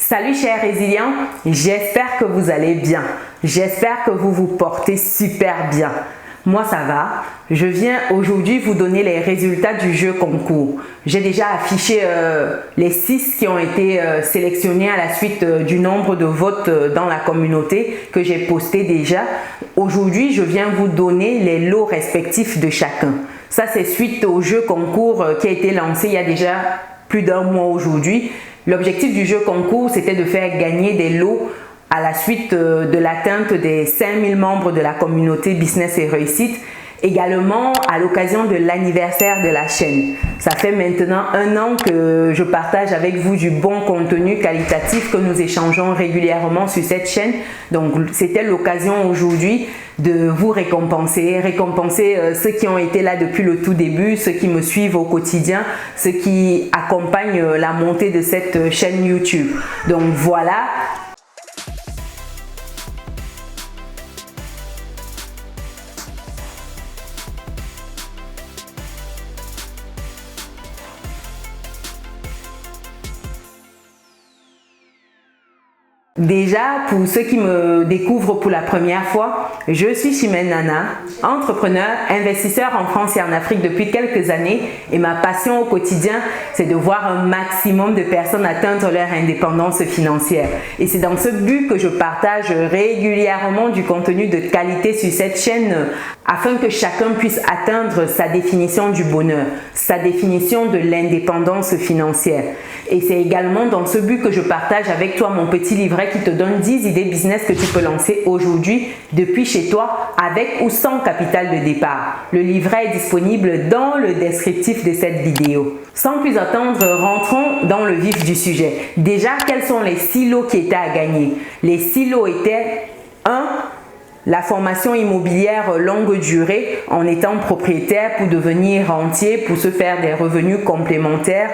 Salut chers résilients, j'espère que vous allez bien. J'espère que vous vous portez super bien. Moi ça va. Je viens aujourd'hui vous donner les résultats du jeu concours. J'ai déjà affiché les 6 qui ont été sélectionnés à la suite du nombre de votes dans la communauté que j'ai posté déjà. Aujourd'hui, je viens vous donner les lots respectifs de chacun. Ça, c'est suite au jeu concours qui a été lancé il y a déjà plus d'un mois aujourd'hui. L'objectif du jeu concours, c'était de faire gagner des lots à la suite de l'atteinte des 5000 membres de la communauté Business et Réussite. Également à l'occasion de l'anniversaire de la chaîne. Ça fait maintenant 1 an que je partage avec vous du bon contenu qualitatif que nous échangeons régulièrement sur cette chaîne. Donc c'était l'occasion aujourd'hui de vous récompenser ceux qui ont été là depuis le tout début, ceux qui me suivent au quotidien, ceux qui accompagnent la montée de cette chaîne YouTube. Donc voilà. Déjà, pour ceux qui me découvrent pour la première fois, je suis Chimène Nana, entrepreneur, investisseur en France et en Afrique depuis quelques années et ma passion au quotidien, c'est de voir un maximum de personnes atteindre leur indépendance financière. Et c'est dans ce but que je partage régulièrement du contenu de qualité sur cette chaîne afin que chacun puisse atteindre sa définition du bonheur, sa définition de l'indépendance financière. Et c'est également dans ce but que je partage avec toi mon petit livret qui te donne 10 idées business que tu peux lancer aujourd'hui depuis chez toi avec ou sans capital de départ. Le livret est disponible dans le descriptif de cette vidéo. Sans plus attendre, rentrons dans le vif du sujet. Déjà, quels sont les 6 lots qui étaient à gagner? Les 6 lots étaient 1. La formation immobilière longue durée en étant propriétaire pour devenir rentier, pour se faire des revenus complémentaires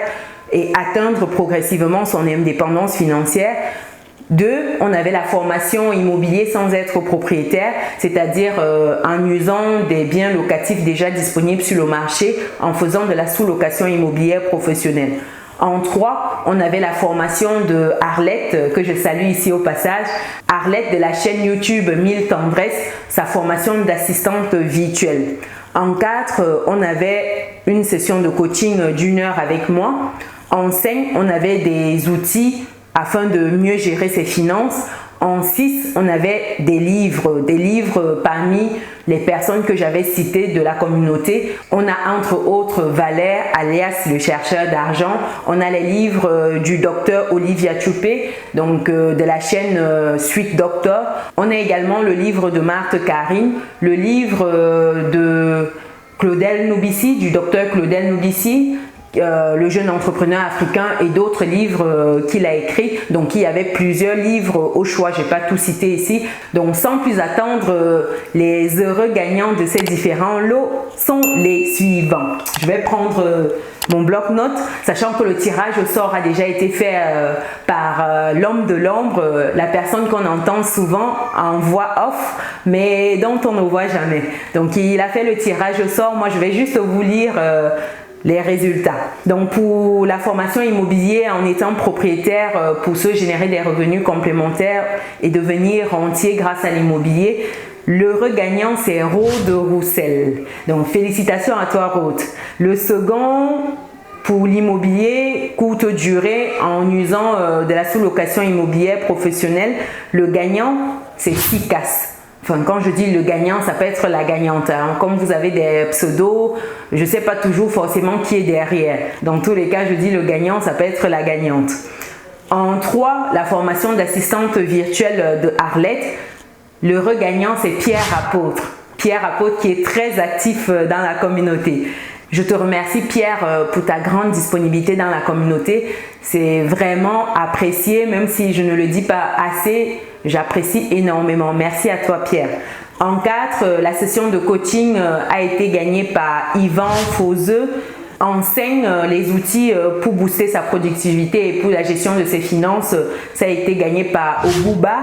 et atteindre progressivement son indépendance financière. 2, on avait la formation immobilier sans être propriétaire, c'est-à-dire en usant des biens locatifs déjà disponibles sur le marché en faisant de la sous-location immobilière professionnelle. En 3, on avait la formation de Arlette, que je salue ici au passage. Arlette de la chaîne YouTube 1000 tendresses, sa formation d'assistante virtuelle. En 4, on avait une session de coaching d'1 heure avec moi. En 5, on avait des outils afin de mieux gérer ses finances. En 6, on avait des livres parmi les personnes que j'avais citées de la communauté. On a entre autres Valère, alias le chercheur d'argent. On a les livres du docteur Olivia Tchoupé, donc de la chaîne Suite Doctor. On a également le livre de Marthe Karine, le livre de Claudel Noubissi, du docteur Claudel Noubissi, le jeune entrepreneur africain et d'autres livres qu'il a écrits. Donc il y avait plusieurs livres au choix, je n'ai pas tout cité ici. Donc sans plus attendre, les heureux gagnants de ces différents lots sont les suivants. Je vais prendre mon bloc-notes, sachant que le tirage au sort a déjà été fait par l'homme de l'ombre, la personne qu'on entend souvent en voix off, mais dont on ne voit jamais. Donc il a fait le tirage au sort. Moi je vais juste vous lire les résultats. Donc pour la formation immobilière en étant propriétaire pour se générer des revenus complémentaires et devenir rentier grâce à l'immobilier, l'heureux gagnant c'est Rode Roussel. Donc félicitations à toi Rode. Le second pour l'immobilier courte durée en usant de la sous-location immobilière professionnelle, le gagnant c'est SICAS. Enfin, quand je dis le gagnant, ça peut être la gagnante. Hein. Comme vous avez des pseudos, je ne sais pas toujours forcément qui est derrière. Dans tous les cas, je dis le gagnant, ça peut être la gagnante. En 3, la formation d'assistante virtuelle de Arlette. Le regagnant, c'est Pierre Apôtre. Pierre Apôtre qui est très actif dans la communauté. Je te remercie Pierre pour ta grande disponibilité dans la communauté. C'est vraiment apprécié, même si je ne le dis pas assez. J'apprécie énormément. Merci à toi Pierre. En 4, la session de coaching a été gagnée par Yvan Fauzeux. En 5, les outils pour booster sa productivité et pour la gestion de ses finances, ça a été gagné par Obuba.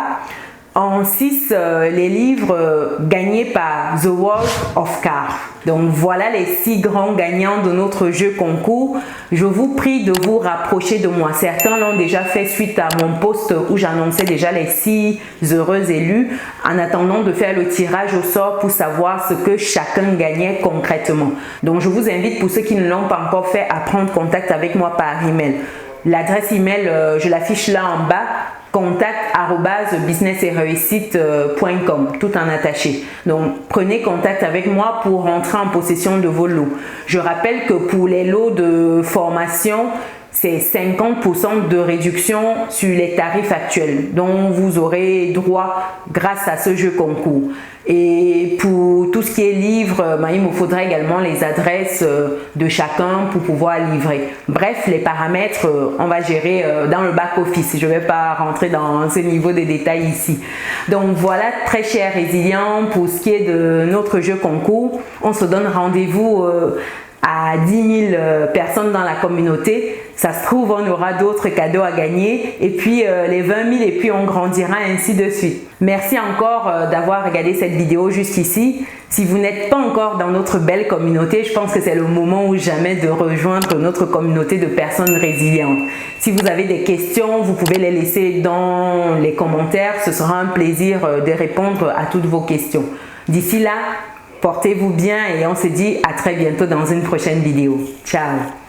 En 6, les livres gagnés par The World of Cards. Donc voilà les 6 grands gagnants de notre jeu concours. Je vous prie de vous rapprocher de moi. Certains l'ont déjà fait suite à mon post où j'annonçais déjà les 6 heureux élus, en attendant de faire le tirage au sort pour savoir ce que chacun gagnait concrètement. Donc je vous invite, pour ceux qui ne l'ont pas encore fait, à prendre contact avec moi par email. L'adresse email, je l'affiche là en bas, contact@businessetreusite.com, tout en attaché. Donc prenez contact avec moi pour rentrer en possession de vos lots. Je rappelle que pour les lots de formation, c'est 50% de réduction sur les tarifs actuels dont vous aurez droit grâce à ce jeu concours. Et pour tout ce qui est livre, il me faudra également les adresses de chacun pour pouvoir livrer. Bref, les paramètres, on va gérer dans le back-office. Je ne vais pas rentrer dans ce niveau de détails ici. Donc voilà, très chers résilients, pour ce qui est de notre jeu concours, on se donne rendez-vous à 10 000 personnes dans la communauté. Ça se trouve, on aura d'autres cadeaux à gagner, et puis les 20 000, et puis on grandira ainsi de suite. Merci encore d'avoir regardé cette vidéo jusqu'ici. Si vous n'êtes pas encore dans notre belle communauté, je pense que c'est le moment ou jamais de rejoindre notre communauté de personnes résilientes. Si vous avez des questions, vous pouvez les laisser dans les commentaires. Ce sera un plaisir de répondre à toutes vos questions. D'ici là, portez-vous bien et on se dit à très bientôt dans une prochaine vidéo. Ciao!